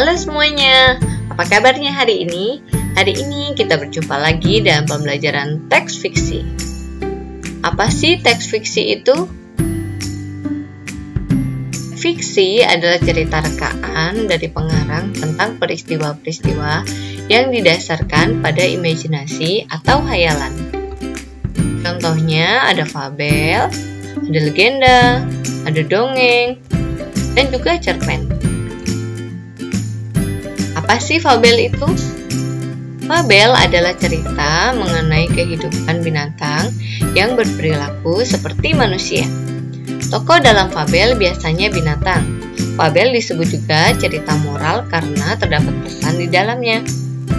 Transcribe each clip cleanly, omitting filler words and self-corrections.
Halo semuanya, apa kabarnya hari ini? Hari ini kita berjumpa lagi dalam pembelajaran teks fiksi. Apa sih teks fiksi itu? Fiksi adalah cerita rekaan dari pengarang tentang peristiwa-peristiwa yang didasarkan pada imajinasi atau hayalan. Contohnya ada fabel, ada legenda, ada dongeng, dan juga cerpen. Apa sih fabel itu? Fabel adalah cerita mengenai kehidupan binatang yang berperilaku seperti manusia. Tokoh dalam fabel biasanya binatang. Fabel disebut juga cerita moral karena terdapat pesan di dalamnya.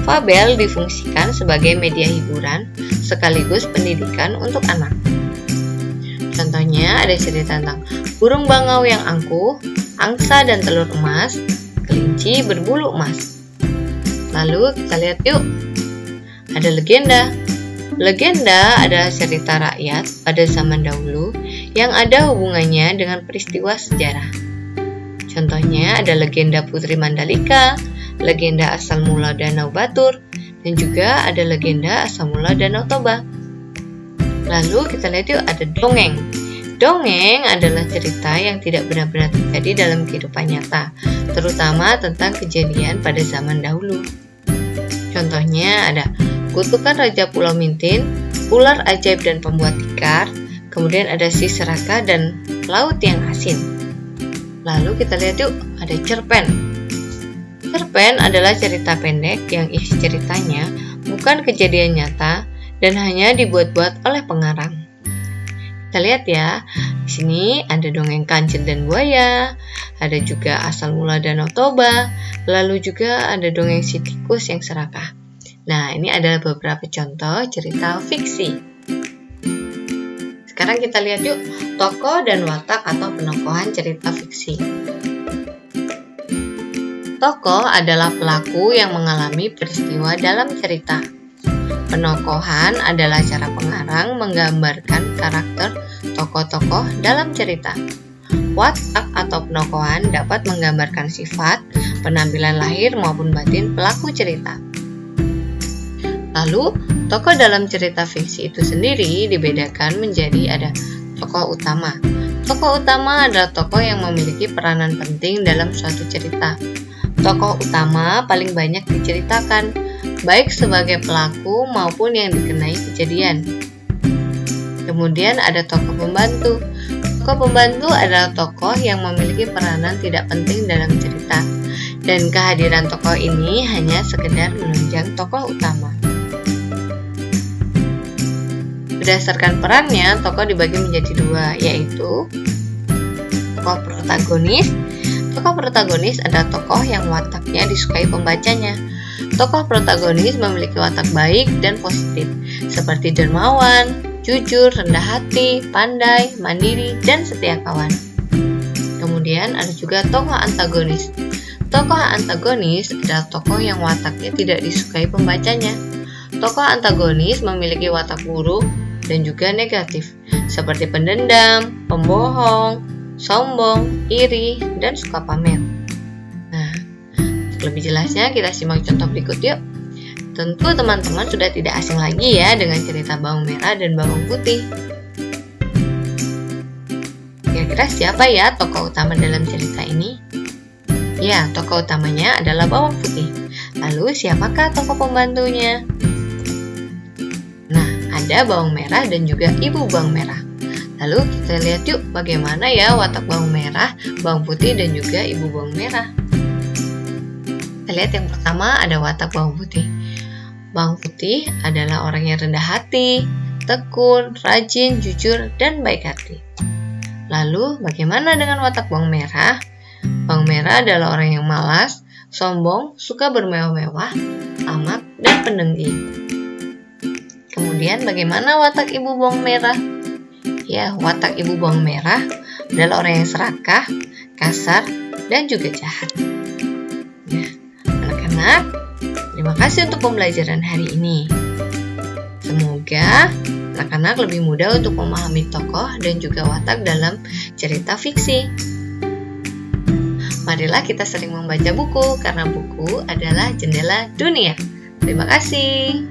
Fabel difungsikan sebagai media hiburan sekaligus pendidikan untuk anak. Contohnya ada cerita tentang burung bangau yang angkuh, angsa dan telur emas, kelinci berbulu emas. Lalu kita lihat yuk, ada legenda. Legenda adalah cerita rakyat pada zaman dahulu yang ada hubungannya dengan peristiwa sejarah. Contohnya ada legenda Putri Mandalika, legenda asal mula Danau Batur, dan juga ada legenda asal mula Danau Toba. Lalu kita lihat yuk, ada dongeng. Dongeng adalah cerita yang tidak benar-benar terjadi dalam kehidupan nyata, terutama tentang kejadian pada zaman dahulu. Contohnya ada Kutukan Raja Pulau Mintin, Ular Ajaib dan Pembuat Tikar, kemudian ada Si Serakah dan Laut yang Asin. Lalu kita lihat yuk, ada cerpen. Cerpen adalah cerita pendek yang isi ceritanya bukan kejadian nyata dan hanya dibuat-buat oleh pengarang. Kita lihat ya, di sini ada dongeng Kancil dan Buaya, ada juga asal mula Danau Toba, lalu juga ada dongeng Si Tikus yang Serakah. Nah, ini adalah beberapa contoh cerita fiksi. Sekarang kita lihat yuk, tokoh dan watak atau penokohan cerita fiksi. Tokoh adalah pelaku yang mengalami peristiwa dalam cerita. Penokohan adalah cara pengarang menggambarkan karakter tokoh-tokoh dalam cerita. Watak atau penokohan dapat menggambarkan sifat, penampilan lahir maupun batin pelaku cerita. Lalu, tokoh dalam cerita fiksi itu sendiri dibedakan menjadi ada tokoh utama. Tokoh utama adalah tokoh yang memiliki peranan penting dalam suatu cerita. Tokoh utama paling banyak diceritakan, baik sebagai pelaku maupun yang dikenai kejadian. Kemudian ada tokoh pembantu. Tokoh pembantu adalah tokoh yang memiliki peranan tidak penting dalam cerita, dan kehadiran tokoh ini hanya sekedar menunjang tokoh utama. Berdasarkan perannya, tokoh dibagi menjadi dua, yaitu tokoh protagonis. Tokoh protagonis adalah tokoh yang wataknya disukai pembacanya. Tokoh protagonis memiliki watak baik dan positif, seperti dermawan, jujur, rendah hati, pandai, mandiri, dan setia kawan. Kemudian ada juga tokoh antagonis. Tokoh antagonis adalah tokoh yang wataknya tidak disukai pembacanya. Tokoh antagonis memiliki watak buruk dan juga negatif, seperti pendendam, pembohong, sombong, iri, dan suka pamer. Nah, untuk lebih jelasnya kita simak contoh berikut yuk. Tentu teman-teman sudah tidak asing lagi ya dengan cerita bawang merah dan bawang putih. Kira-kira siapa ya tokoh utama dalam cerita ini? Ya, tokoh utamanya adalah bawang putih. Lalu siapakah tokoh pembantunya? Nah, ada bawang merah dan juga ibu bawang merah. Lalu kita lihat yuk bagaimana ya watak bawang merah, bawang putih, dan juga ibu bawang merah. Kita lihat yang pertama ada watak bawang putih. Bawang putih adalah orang yang rendah hati, tekun, rajin, jujur, dan baik hati. Lalu bagaimana dengan watak bawang merah? Bawang merah adalah orang yang malas, sombong, suka bermewah-mewah, tamak, dan pendengki. Kemudian bagaimana watak ibu bawang merah? Ya, watak ibu bawang merah adalah orang yang serakah, kasar, dan juga jahat. Nah, anak-anak, terima kasih untuk pembelajaran hari ini. Semoga anak-anak lebih mudah untuk memahami tokoh dan juga watak dalam cerita fiksi. Marilah kita sering membaca buku, karena buku adalah jendela dunia. Terima kasih.